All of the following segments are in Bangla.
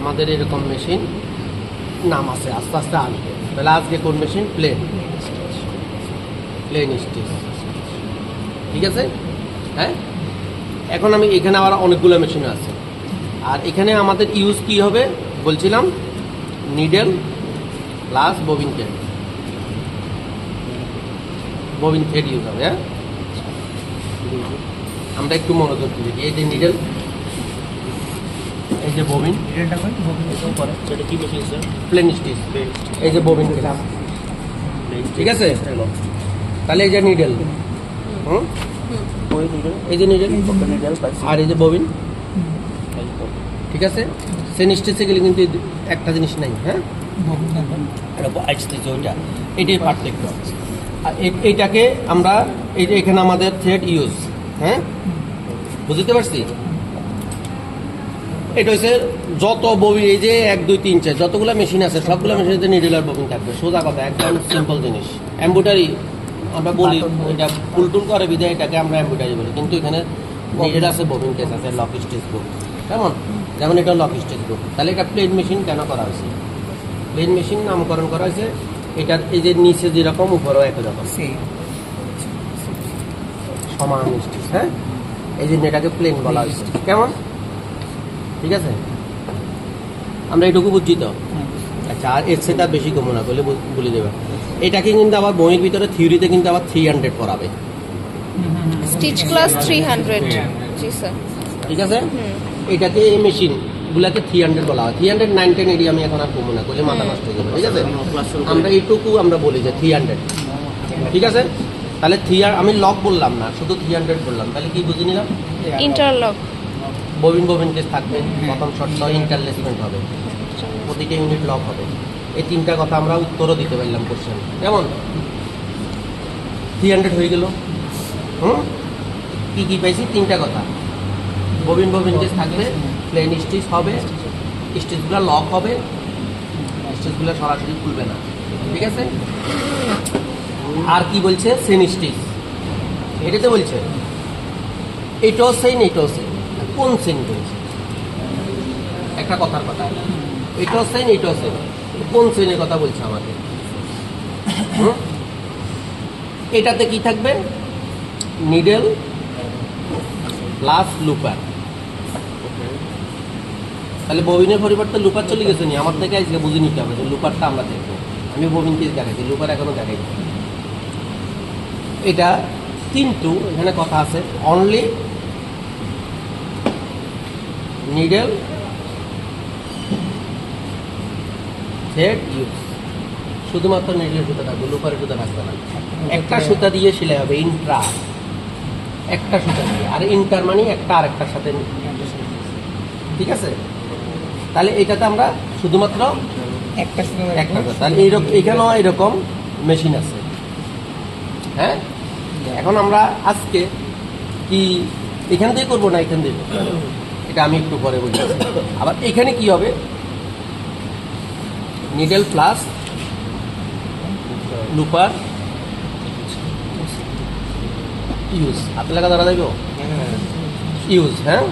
আমাদের এরকম মেশিন নাম আছে, আস্তে আস্তে আসবে। তাহলে আজকে কোন মেশিন? প্লেন স্টিচ, ঠিক আছে। হ্যাঁ, এখন আমি এখানে আবার অনেকগুলো মেশিন আছে, আর এখানে আমাদের ইউজ কি হবে বলছিলাম, needle plus bobbin thread use হবে। হ্যাঁ, আমরা একটু মনোযোগ দিই। এই যে নিডেল, এই যে ববিন, প্লেন স্টিচ, এই যে ববিন, ঠিক আছে। তাহলে এই যে নিডেল, এই যে নিডেল আর এই যে ববিন, ঠিক আছে। সেন স্টিচে গেলে কিন্তু একটা জিনিস নাই। হ্যাঁ, এটাই পার্থক্য। আর এইটাকে আমরা এই যে এখানে আমাদের থ্রেড ইউজ, হ্যাঁ বুঝতে পারছি। এটা হচ্ছে যত ববিন, এই যে 1 2 3 4 যতগুলো মেশিন আছে সবগুলো মেশিনে নিডেল আর ববিন থাকবে। সোজা কথা, একদম সিম্পল জিনিস। এমব্রয়ডারি আমরা বলি, এটা ফুলটুল করে বিধায় এটাকে আমরা এমব্রয়ডারি বলি, কিন্তু এখানে নিডেল আছে, ববিন কেস আছে, লক স্টিচ গ্রুপ, যেমন এটা লক স্টিচ গ্রুপ। তাহলে এটা প্লেন মেশিন কেন করা হয়েছে? প্লেন মেশিন নামকরণ করা হয়েছে এটার, এই যে নিচে যেরকম উপরেও একই রকম সমান স্টিচ। হ্যাঁ, এই জন্য এটাকে প্লেন বলা হয়েছে। কেমন? ঠিক আছে, আমরা এটুকু বুঝছি তো। আচ্ছা, আর এর সেটা বেশি কমো না বলে বলে দেবে। এটাকে কিন্তু আবার বইয়ের ভিতরে থিওরিতে কিন্তু আবার 300 পড়াবে, স্টিচ ক্লাস 300। জি স্যার, ঠিক আছে। এটাকে এই মেশিন গুলাকে 300 বলা হয়। 300 910 এটি আমি এখন আর কমো না করলে মাথা নষ্ট হয়ে যাবে, ঠিক আছে। আমরা এইটুকু আমরা বলি যে 300, ঠিক আছে। তাহলে আমি লক বললাম না, শুধু 300 বললাম। তাহলে কি বুঝে নিলাম? ইন্টারলক, ববিন কেস থাকবে, প্রথম শর্ত ইন্টারলেসমেন্ট হবে, প্রতিটা ইউনিট লক হবে। এই 3টা কথা আমরা উত্তরও দিতে পারলাম কোশ্চেন। কেমন? 300 হয়ে গেল। কি পাইছি? 3টা কথা। ববিন কেস থাকবে, প্লেন স্টিচ হবে, স্টিচগুলো লক হবে, স্টিচগুলো সরাসরি খুলবে না, ঠিক আছে। আর কি বলছে? সেন স্টিচ, এটাতে বলছে এটাও সেন, এটাও সেন। কোন সেন বলছে? একটা কথার কথা, এটাও সেন, এটাও সেন। কোন সেনের কথা বলছে আমাকে? এটাতে কি থাকবে? Needle plus looper. তাহলে ববিনের পরিবর্তে লুপার চলে গেছে নি? আমার থেকে আজকে বুঝে নিতে হবে যে লুপারটা আমরা দেখবো। আমি ববিন কেস দেখাইছি, লুপার এখনো দেখাইছি। এটা কিন্তু এখানে কথা আছে, অনলি নিডেল থ্রেড ইউজ, শুধুমাত্র নিডেল সুতা থাকবে, লুপারের সুতা থাকবে না। একটা সুতা দিয়ে সেলাই হবে, ইন্ট্রা, একটা সুতা দিয়ে। আর ইন্টার মানে একটা আরেকটার সাথে, ঠিক আছে। তাহলে এটাতে আমরা শুধুমাত্র একটা, তাহলে এইরকম এখানেও এরকম মেশিন আছে। হ্যাঁ, এখন আমরা আজকে কি এখান থেকে করবো না এখান থেকে? এটা আমি একটু পরে বলছি। আবার এখানে কি হবে? নিডেল প্লাস লুপার ইউজ, হাতে লাগা ধরা যাবে ইউজ। হ্যাঁ,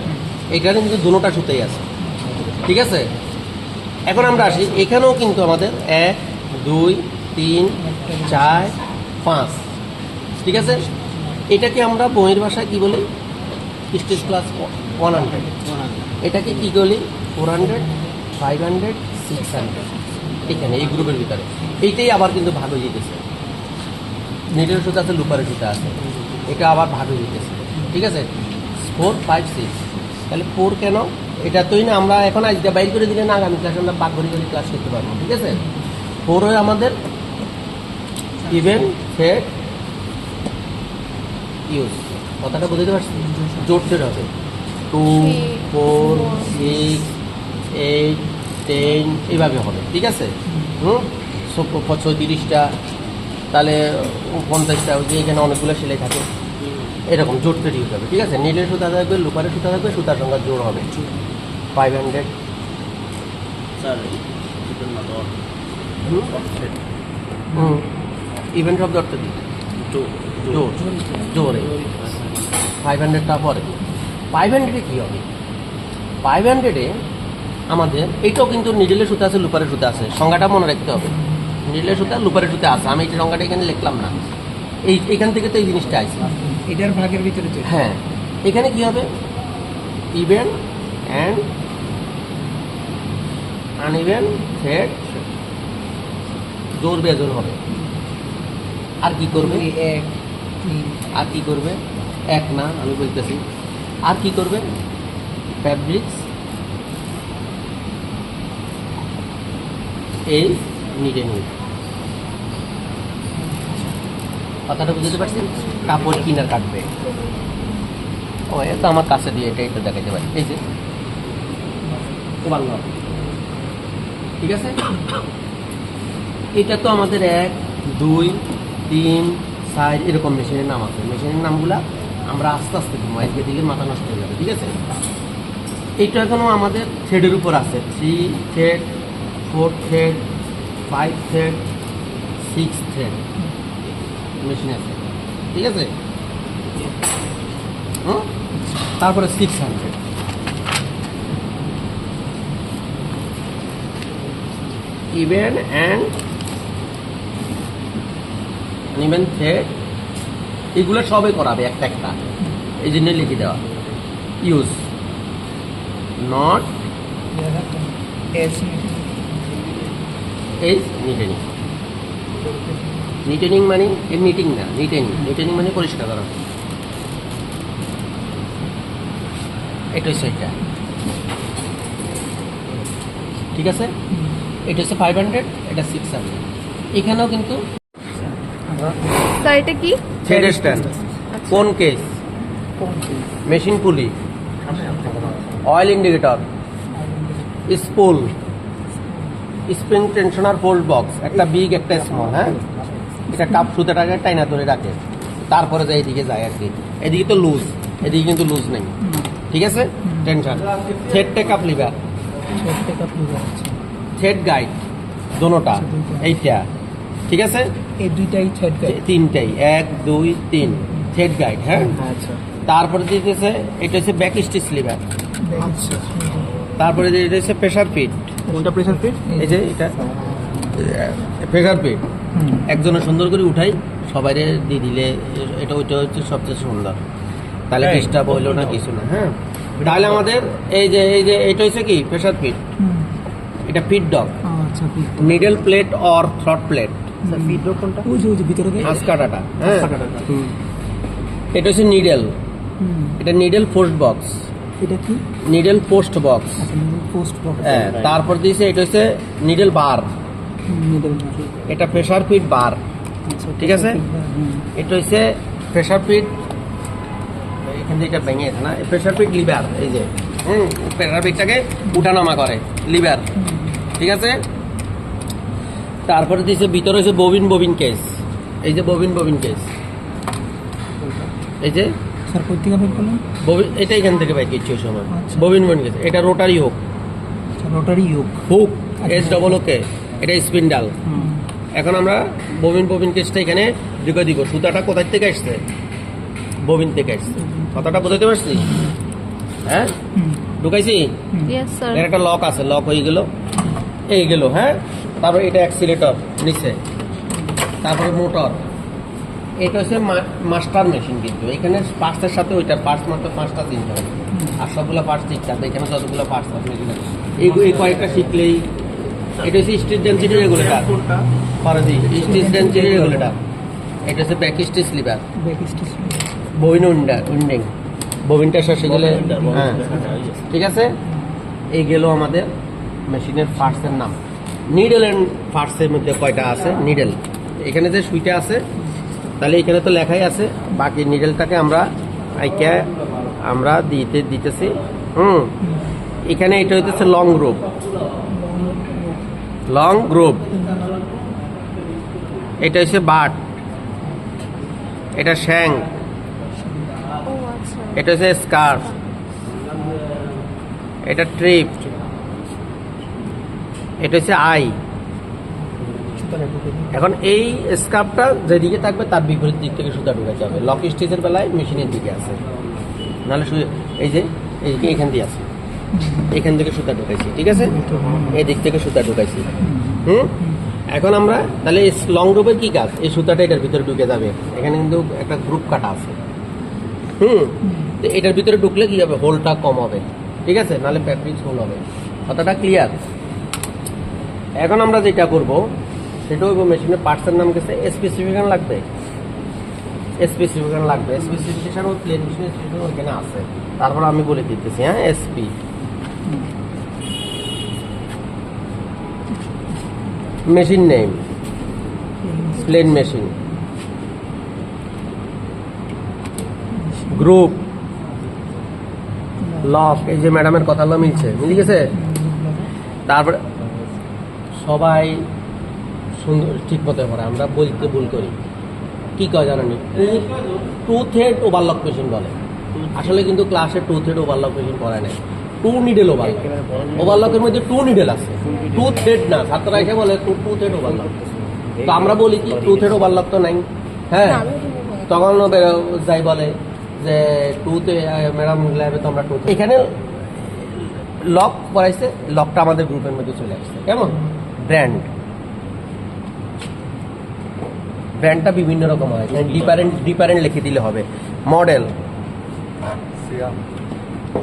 এখানে কিন্তু দুটোটা সুতাই আছে, ঠিক আছে। এখন আমরা আসি, এখানেও কিন্তু আমাদের 1 2 3 4 5, ঠিক আছে। এটাকে আমরা বইয়ের ভাষায় কি বলি? Stitch class 100। এটাকে কি বলি? 400 500 600। এখানে এই গ্রুপের ভিতরে এইটাই আবার কিন্তু ভাগ হয়ে যেতেছে। নিডেল সুতা আছে, লুপারের সুতা আছে, এটা আবার ভাগ হয়ে যেতেছে, ঠিক আছে। 4 5 6। তাহলে 4 কেন? এটা তোই না, আমরা এখন আজকে বাইর করে দিলে না, আগামী ক্লাসে আমরা বাঘ ঘড়ি ক্লাস করতে পারবো, ঠিক আছে। 4 হয় আমাদের ইভেন থ্রেড ইউজ, কথাটা বুঝতে পারছি। জোট থ্রেড হবে 2 4 6 8 10 এইভাবে হবে, ঠিক আছে। 30টা, তাহলে 50টা, যে এখানে অনেকগুলো সেলাই থাকে, এরকম জোট থ্রেড ইউজ হবে, ঠিক আছে। নীলের সুতা থাকবে, লুপারের সুতা থাকবে, সুতার সংখ্যা জোড় হবে 500। ইভেন্ট শব্দ অর্থ কি? জোরে 500টা পরে 500-এ কী হবে? 500-এ আমাদের এইটাও কিন্তু নিডেলের সুতা আছে, লুপারের সুতা আছে, সংজ্ঞাটা মনে রাখতে হবে। নিডেলের সুতা, লুপারের সুতা আছে, আমি এই সংজ্ঞাটা এখানে লিখলাম না, এইখান থেকে তো এই জিনিসটা আছে। এটার ভাগের ভিতরে তো হ্যাঁ, এখানে কি হবে, ইভেন অ্যান্ড আনইভেন থ্রেড, জোর বেজোর হবে। আর কি করবে, এক তিন আর কি করবে, এক না আমি বলতেছি, আর কি করবে, ফ্যাব্রিক্স এই নিডে নিড। কথাটা বুঝতে পারছি, কাপড় কিনার কাটবে। ও এটা আমার কাছে দিয়ে এটা দেখাতে পারি, এই যে ওভার লক, ঠিক আছে। এটা তো আমাদের 1 2 3 4 এরকম মেশিনের নাম আছে। মেশিনের নামগুলা আমরা আস্তে আস্তে ঘুমাই, আজকে দিলে মাথা নষ্ট হয়ে যাবে, ঠিক আছে। এইটা এখনো আমাদের থ্রেডের উপর আছে, 3 thread 4 thread 5 thread 6 thread machine আছে, ঠিক আছে। তারপরে 600 ইভেন অ্যান্ড ইভেন থ্রেড, এগুলো সবে করাবে একটা একটা, এই জন্য লিখে দেওয়া। ইউজ নট এস ইজ নিটেনিং। নিটেনিং মানে নিটিং না, নিটেনিং। নিটেনিং মানে পরিষ্কার করা। এটা হচ্ছে এটা, ঠিক আছে। এটা হচ্ছে 500, এটা 600। এখানেও কিন্তু স্যার এটা কি? থ্রেড স্ট্যান্ড, কোন কেস, মেশিন পুলি, oil indicator, spool, spring tensioner fold box, একটা বিগ একটা স্মল। হ্যাঁ, এটা কাপ সুতাটাকে টাইনা ধরে রাখে, তারপরে যায় এদিকে যায় আর কি। এদিকে তো লুজ, এদিকে কিন্তু লুজ নেই, ঠিক আছে। Tension, thread take up lever, thread guide দোনোটা, এইটা ঠিক আছে। এই দুইটাই থ্রেড গাইড, তিনটাই 1 2 3 থ্রেড গাইড। হ্যাঁ, আচ্ছা তারপরে দিতেছে এটা হচ্ছে ব্যাক স্টিচ লিভার, আচ্ছা। তারপরে এটা হচ্ছে প্রেসার ফিট। কোনটা প্রেসার ফিট? এই যে এটা প্রেসার ফিট, একজনে সুন্দর করে উঠাই, সবাই দিয়ে দিলে এটা ওইটা হচ্ছে সবচেয়ে সুন্দর, তাহলে ডিস্টার্ব হইলো না কিছু না। হ্যাঁ, তাহলে আমাদের এই যে এটা হচ্ছে কি প্রেসার ফিট, এটা ফিট ডগ, আচ্ছা feed middle plate or throat plate, feed dog কোনটা? ওই যে ভিতরে হাঁস কাটাটা। হ্যাঁ, এটা হচ্ছে নিডেল, এটা নিডেল পোস্ট বক্স, এটা কি? Needle post box. Post box. হ্যাঁ, তারপর দিয়েছে এটা হচ্ছে নিডেল বার, নিডল, এটা প্রেসার ফিট বার, ঠিক আছে। এটা হচ্ছে প্রেসার ফিট, এখান থেকে এটা ভেঙে আছে না, প্রেসার ফিট লিভার, এই যে প্রেসার ফিটটাকে উঠানামা করে লিভার, ঠিক আছে। তারপরে দিয়েছে ভিতরে হচ্ছে ববিন কেস, এই যে ববিন কেস, এই যে স্যার কই থেকে বের করলেন? এটা এখান থেকে বাইক ইচ্ছে সময় আচ্ছা। Bobbin case. এটা rotary hook, rotary hook, hook SOOK, এটা স্পিন্ডাল। এখন আমরা ববিন কেসটা এখানে ঢুকে দিব। সুতাটা কোথায় থেকে আসছে, ববিন থেকে আসছে, কথাটা বোঝাতে পারছি? হ্যাঁ, ঢুকাইছি। Yes sir. এর একটা লক আছে, লক হয়ে গেল, এই গেল। হ্যাঁ, তারপরে এটা অ্যাক্সিলেটর নিচে, তারপরে মোটর। এটা হচ্ছে মাস্টার মেশিন, কিন্তু এখানে পার্টসের সাথে ওইটার পার্টস মাত্র 5টা চিনতে হবে, আর সবগুলো পার্টস ঠিকঠাক। এখানে যতগুলো পার্টস আছে এই কয়েকটা শিখলেই। এটা হচ্ছে স্টিচ ডেন্সিটি রেগুলেটর, ফরাজি স্টিচ ডেন্সিটি রেগুলেটর। এটা হচ্ছে back stitch lever, back stitch, bobbin winding, ববিনটা শেষে গেলে। হ্যাঁ, ঠিক আছে। এই গেল আমাদের মেশিনের পার্টসের নাম। নিডেল অ্যান্ড পার্টসের মধ্যে কয়টা আছে? নিডেল এখানে যে সুইটা আছে, তাহলে এখানে তো লেখাই আছে। বাকি নিডেলটাকে আমরা দিতেছি। এখানে এটা হইতেছে লং গ্রুপ, এটা হচ্ছে বাট, এটা শ্যাং, ও আচ্ছা। এটা হচ্ছে স্কার্ফ, এটা ট্রিপ, এটা হচ্ছে আই। এখন এই স্কার্ফটা যেদিকে থাকবে তার বিপরীত দিক থেকে সুতা ঢুকাতে হবে। লক স্টিচের বেলায় মেশিনের দিকে আছে, নাহলে এই যে এখান দিয়ে আছে, এখান থেকে সুতা ঢুকাইছি, ঠিক আছে, এই দিক থেকে সুতা ঢুকাইছি। এখন আমরা তাহলে লং রুপের কি কাজ, এই সুতাটা এটার ভিতরে ঢুকে যাবে, এখানে কিন্তু একটা গ্রুপ কাটা আছে। তো এটার ভিতরে ঢুকলে কি হবে, হোলটা কম হবে, ঠিক আছে, নাহলে ফ্যাব্রিক্স হোল হবে। কথাটা ক্লিয়ার? এখন আমরা যেটা করব সেটা হইব মেশিনের পার্টসের নাম গেছে স্পেসিফিকেশন লাগবে, স্পেসিফিকেশন লাগবে, স্পেসিফিকেশন ও প্লেন মেশিনের স্পেসিফিকেশন ওখানে আছে। তারপর আমি বলে দিতেছি, হ্যাঁ, SP machine name, plain machine, group, lock, এই যে ম্যাডামের কথাগুলো মিলে গেছে। তারপরে সবাই সুন্দর ঠিক মতো পড়ে, আমরা বলতে ভুল করি, কি কয় জানেন, টু থ্রেড ওভারলক মেশিন বলে, আসলে কিন্তু ক্লাসে টু থ্রেড ওভারলক মেশিন করায় নাই, টু নিডেল ওভারলক, ওভারলকের মধ্যে টু নিডেল আছে, টু থ্রেড না। ছাত্ররা এসে বলে টু থ্রেড ওভারলক, তো আমরা বলি কি টু থ্রেড ওভারলক তো নাই, হ্যাঁ, তখন যাই বলে যে টুতে ম্যাডাম ল্যাবে তো আমরা টু, এখানে লক পড়াইছে, লকটা আমাদের গ্রুপের মধ্যে চলে আসছে। কেমন ব্র্যান্ডটা বিভিন্ন রকম হয়, ডিফারেন্ট লিখে দিলে হবে। মডেল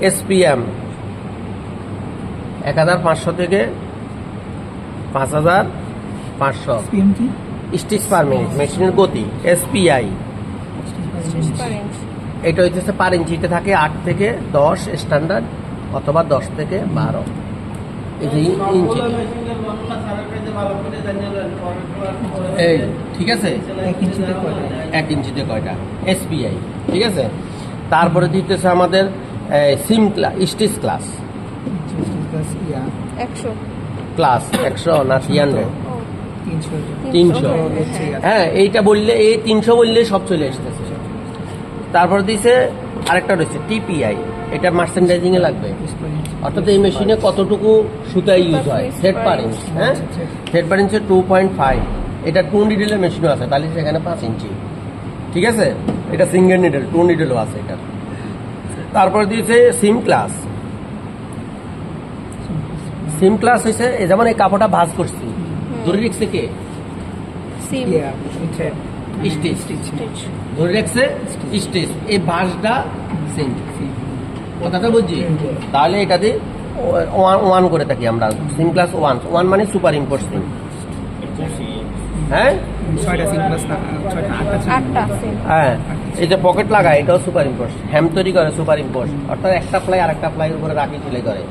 এসপিএম 1500 থেকে 5500, পিএম কি? স্টিচ পার মিনিট, মেশিনের গতি। এসপিআই এটা হচ্ছে পার ইঞ্চিতে থাকে 8 থেকে 10 স্ট্যান্ডার্ড, অথবা 10 থেকে 12, এই যে ইঞ্চি, এই ঠিক আছে, 1 ইঞ্চিতে কয়টা? 1 ইঞ্চিতে কয়টা, এসপিআই, ঠিক আছে। তারপরে দিতেছে আমাদের সিম ক্লাস, স্টিচ ক্লাস, 100 ক্লাস 100 না 300, 300 হ্যাঁ, এইটা বললে, এই 300 বললে সব চলে আসতেছে। তারপর দিছে আরেকটা রয়েছে টিপিআই, এটা মার্চেন্ডাইজিং এ লাগবে, অর্থাৎ এই মেশিনে কতটুকু সুতা ইউজ হয়, থ্রেড পার ইঞ্চ, হ্যাঁ, থ্রেড পার ইঞ্চে 2.5, এটা 2 নিডেলের মেশিনও আছে, তাহলে সেখানে 5 ইঞ্চি, ঠিক আছে, এটা সিঙ্গেল নিডেল, 2 নিডেলও আছে এটা। তারপর দিয়েছে সিম ক্লাস, সিম ক্লাস হয়েছে যেমন এই কাপড়টা ভাঁজ করছি, ধরে রেখছে কে, সিম স্টিচ, ধরে রাখছে স্টিচ, এই ভাঁজটা সিম, কথাটা বুঝছি, তাহলে এটাতে 1 করে থাকি আমরা, সিম ক্লাস 1 মানে সুপার ইম্পোর্ট সিম, হ্যাঁ, 6টা সিম প্লাস 8টা সিম, হ্যাঁ, এই যে পকেট লাগায় এটাও সুপার ইম্পোর্ট, হ্যাম তৈরি করে সুপার ইম্পোর্ট, অর্থাৎ একটা প্লাই আর একটা প্লাইয়ের উপরে রাখি সেলাই করে।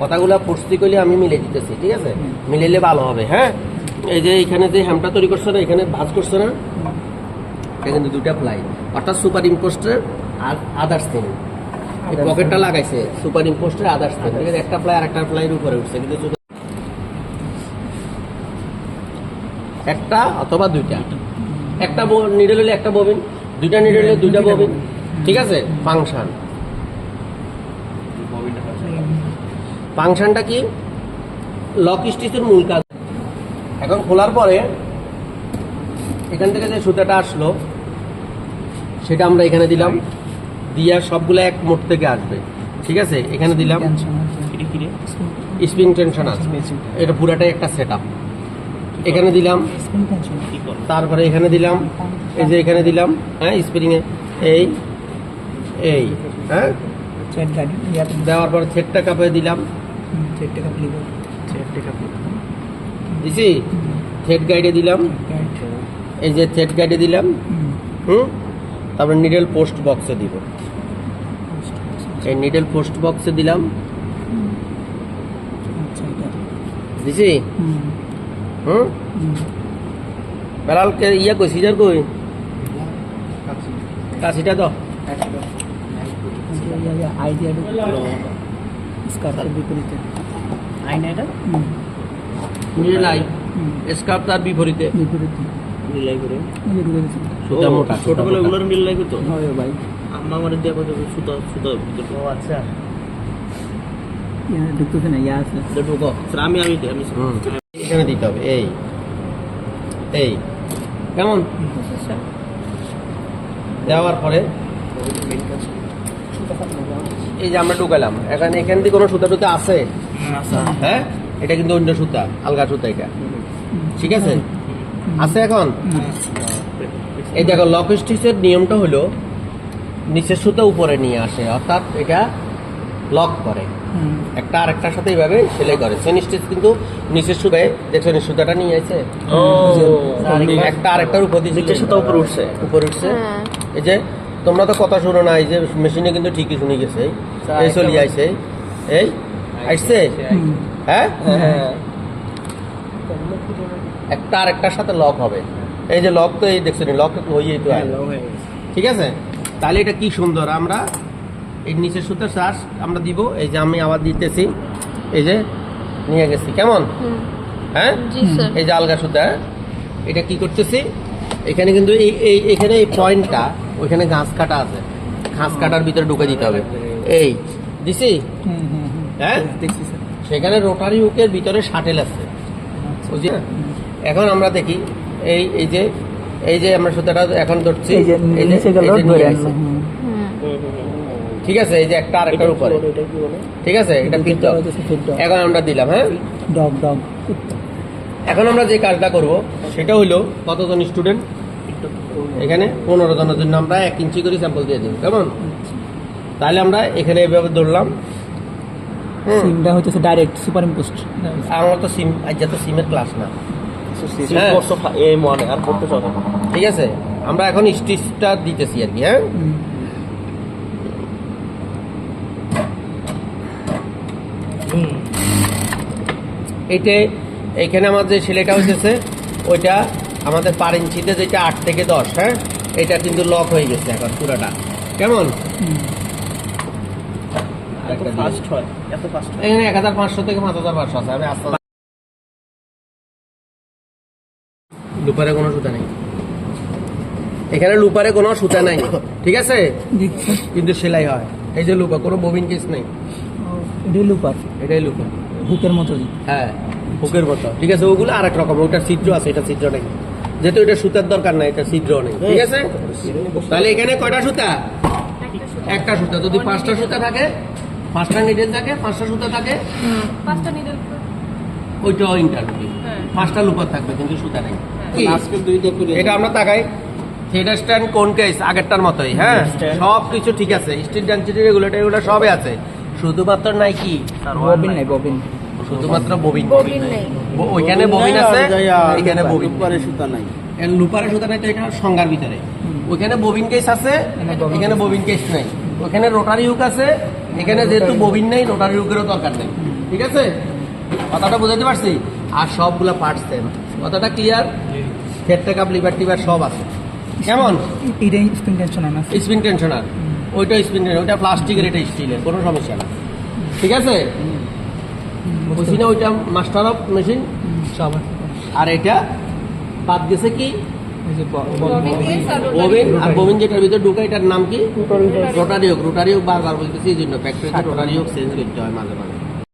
কথাগুলো পড়ছি করলে আমি মিলে দিতেছি, ঠিক আছে, মিলেলে ভালো হবে। হ্যাঁ, এই যে এখানে যে হ্যামটা তৈরি করছে না, এখানে ভাঁজ করছে না, এখানে 2টা প্লাই, অর্থাৎ সুপার ইম্পোস্টের আর আদার্স থিং, এই পকেটটা লাগাইছে সুপার ইম্পোস্টের আদার্স থিং, ঠিক আছে, একটা প্লাই আর একটা প্লাইয়ের উপরে উঠছে, কিন্তু একটা অথবা 2টা, একটা নিডেল হলে একটা ববিন, 2টা নিডেল হলে 2টা ববিন, ঠিক আছে। ফাংশনটা কি, লক স্টিচের মূল কাজ। এখন খোলার পরে এখান থেকে যে সুতাটা আসলো সেটা আমরা এখানে দিলাম, দিয়া সবগুলো এক মোট থেকে আসবে, ঠিক আছে, এখানে দিলাম, স্প্রিং টেনশন আছে, এটা পুরাটাই একটা সেট আপ, এখানে দিলাম, তারপরে এখানে দিলাম, এই যে এখানে দিলাম, হ্যাঁ, স্প্রিং এ এই হ্যাঁ, দেওয়ার পরে থ্রেডটা কাপে দিলাম, দিছি, থ্রেড গাইডে দিলাম, এই যে থ্রেড গাইডে দিলাম, তারপরে নিডেল পোস্ট বক্সে দিব, এই নিডেল পোস্ট বক্সে দিলাম, দিছি, বেলালকে ইয়া কই, সিজার কই, কাছিটা দাও, নিডেল আই, স্কার্ফ তার বিপরীতে, সুতা মোটা, ছোটবেলা ওগুলোর মিল লাগবে তো ভাই, আম্মা আমার দিয়ে কত সুতা সুতা ভিতরে। ও আচ্ছা, ঢুকতেছে না, ইয়া আছে, ঢুকো, আমি এখানে দিতে হবে, এই কেমন, দেওয়ার পরে এই যে আমরা ঢুকালাম এখান থেকে কোনো সুতা টুতা আছে, হ্যাঁ এটা কিন্তু অন্য সুতা, আলগা সুতা এটা, ঠিক আছে আছে এখন। এই দেখো লক স্টিচের নিয়মটা হলো নিচের সুতা উপরে নিয়ে আসে, অর্থাৎ এটা লক করে, একটা আরেকটার সাথে এইভাবে সেলাই করে। চেন স্টিচ কিন্তু নিচের সুতায় দেখছো সুতাটা নিয়ে আছে, একটা আরেকটার উপর দিয়ে নিচের সুতা উপরে উঠছে। উপরে উঠছে। হ্যাঁ। এই যে তোমরা তো কথা শুনো না, এই যে মেশিনে কিন্তু ঠিকই শুনে গেছে, এই চলে আইছে, এই আসছে, হ্যাঁ একটা আরেকটার সাথে লক হবে। এই যে লক তো এই দেখছো লক হইয়ে তো ঠিক আছে। তাহলে এটা কি সুন্দর, আমরা এই নিচের সুতার শ্বাস আমরা দিব, এই যে আমি আবার দিতেছি, এই যে নিয়ে গেছি কেমন, হ্যাঁ জি স্যার। এই যে আলগা সুতা, এটা কি করতেছি এখানে কিন্তু এখানে এই পয়েন্টটা ওইখানে ঘাস কাটা আছে, ঘাস কাটার ভিতরে ঢুকে দিতে হবে, এই দিছি, হ্যাঁ দেখছি স্যার। সেখানে রোটারি হুকের ভিতরে শাটেল আছে, বুঝলি না? এখন আমরা দেখি এই যে আমরা সুতাটা এখন ধরছি, এই যে এই নিচে গেল এই যে ধরে নিয়ে আছে। আসছে। ঠিক আছে, এই যে একটা আরেকটার উপরে, এটা কি বলে? ঠিক আছে, এটা এটা ফিট হচ্ছে feed dog। এখন আমরা দিলাম, হ্যাঁ ডগ ডগ এখন আমরা যে কাজটা করব সেটা হলো কতজন স্টুডেন্ট এখানে 15 জনের জন্য আমরা 1 ইঞ্চি করে স্যাম্পল দিয়ে দিই, কেমন? তাহলে আমরা এখানে এভাবে ধরলাম, সিমটা হচ্ছে ডাইরেক্ট সুপার ইম্পোস্ট। আমার তো সিম আজ তো সিমের ক্লাস না, সিম হ্যাঁ। করছো এই মনে আর করতে চাও না। ঠিক আছে আমরা এখন স্টিচটা দিতেছি আর কি, হ্যাঁ এইখানে আমার যে সেলাইটা হয়েছে ওইটা আমাদের পার ইঞ্চিতে যেটা 8 থেকে 10, হ্যাঁ এটা কিন্তু লক হয়ে গেছে এখন পুরোটা, কেমন? এত ফাস্ট হয়, এত ফাস্ট হয়। এখানে 1500 থেকে 5500 আছে, আমি আস্তে লুপারে কোনো সুতা নেই, এখানে লুপারে কোনো সুতা নাই, ঠিক আছে, দিচ্ছে কিন্তু সেলাই হয়। এই যে লুপা, কোনো ববিন কেস নেই, এটাই লুপার, এটাই লুপা, হুকের মতোই। হ্যাঁ হুকের মতো, ঠিক আছে। ওগুলো আরেক রকম, ওটার ছিদ্র আছে, এটা ছিদ্র নেই, যেহেতু এটা সুতার দরকার নাই, এটা ছিদ্র নেই, ঠিক আছে। তাহলে এখানে কয়টা সুতা? একটা সুতা। যদি 5টা সুতা থাকে, 5টা নিডেল থাকে, 5টা সুতা থাকে, 5টা নিডল। ওইটাও ইন্টারভিউ, 5টা লুপার থাকবে কিন্তু সুতা নেই। কি? আজকে দুইটা করে এটা আমরা তাকাই, থিয়েটার স্ট্যান্ড কোন কেস আগেরটার মতোই, হ্যাঁ সব কিছু ঠিক আছে, স্টিল ডেনসিটি রেগুলেটর এগুলো সবই আছে, শুধুমাত্র নাই কি, ববিন নাই, ববিন শুধুমাত্র ববিন, ববিন নেই। ওইখানে ববিন আছে, এখানে ববিন, পরে সুতা নাই। লুপারের সুতা নাই, তো এটা সংজ্ঞার ভিতরে। ওইখানে ববিন কেস আছে, এখানে ববিন কেস নাই, ওইখানে রোটারি হুক আছে, এখানে যেহেতু ববিন নেই রোটারি হুকেরও দরকার নেই, ঠিক আছে, কথাটা বুঝাতে পারছি? আর সবগুলা পার্টস সেম, কথাটা ক্লিয়ার? হেড কাপ লিভার টিভার সব আছে, কেমন? এটাই স্পিন টেনশন না। স্পিন টেনশনার, ওইটা স্পিন টেনশন, ওইটা প্লাস্টিকের, এটা স্টিলের, কোনো সমস্যা না, ঠিক আছে। বুঝছি না, ওইটা মাস্টার অফ মেশিন সব আর এটা বাদ গেছে কি এই যে ববিন কেস আর ববিন, আর ববিন যেটার ভিতরে ঢুকে এটার নাম কি? Rotary hook. রোটারি হুক বারবার বলতেছি, এই জন্য ফ্যাক্টরিতে রোটারি হুক চেঞ্জ করতে হয় মাঝে মাঝে।